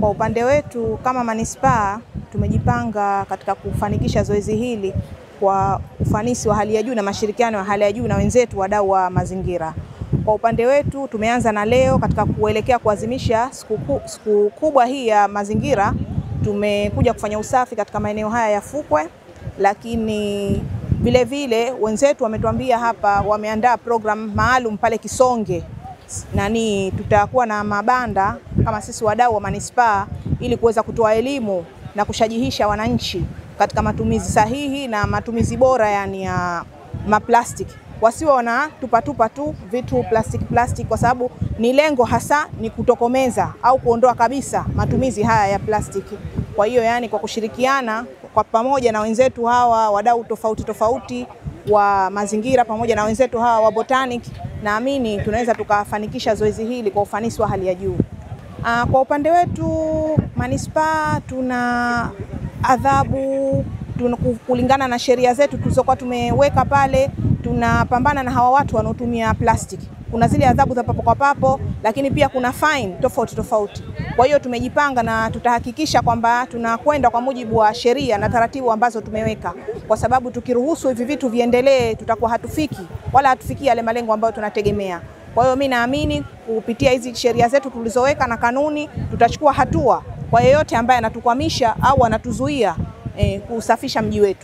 Kwa upande wetu kama manispaa tumejipanga katika kufanikisha zoezi hili kwa ufanisi wa hali ya juu na mashirikiano ya hali ya juu na wenzetu wadau wa mazingira. Kwa upande wetu tumeanza na leo katika kuelekea kuadhimisha siku kubwa hii ya mazingira. Tumekuja kufanya usafi katika maeneo haya ya fukwe, lakini vile vile wenzetu wametuambia hapa wameandaa program maalum pale Kisonge. Tutakuwa na mabanda kama sisi wadau wa manispaa ili kuweza kutoa elimu na kushajihisha wananchi katika matumizi sahihi na matumizi bora ya maplastiki. Wasiwe wanatupa tu vitu plastiki kwa sababu ni lengo hasa ni kutokomeza au kuondoa kabisa matumizi haya ya plastiki. Kwa hiyo kwa kushirikiana kwa pamoja na wenzetu hawa wadau tofauti wa mazingira pamoja na wenzetu hawa wa botanic, naamini tunaweza tukafanikisha zoezi hili kwa ufanisi wa hali ya juu. Kwa upande wetu manispaa tuna adhabu kulingana na sheria zetu tulizokuwa tumeweka pale. Tunapambana na hawa watu wanaotumia plastiki. Kuna zile adhabu za papo kwa papo, lakini pia kuna fine tofauti. Kwa hiyo tumejipanga na tutahakikisha kwamba tunakwenda kwa mujibu wa sheria na taratibu ambazo tumeweka, kwa sababu tukiruhusu hivi vitu viendelee tutakuwa hatufikii yale malengo ambayo tunategemea. Kwa hiyo mimi naamini kupitia hizi sheria zetu tulizoweka na kanuni tutachukua hatua kwa yeyote ambaye anatukwamisha au anatuzuia kusafisha mji wetu.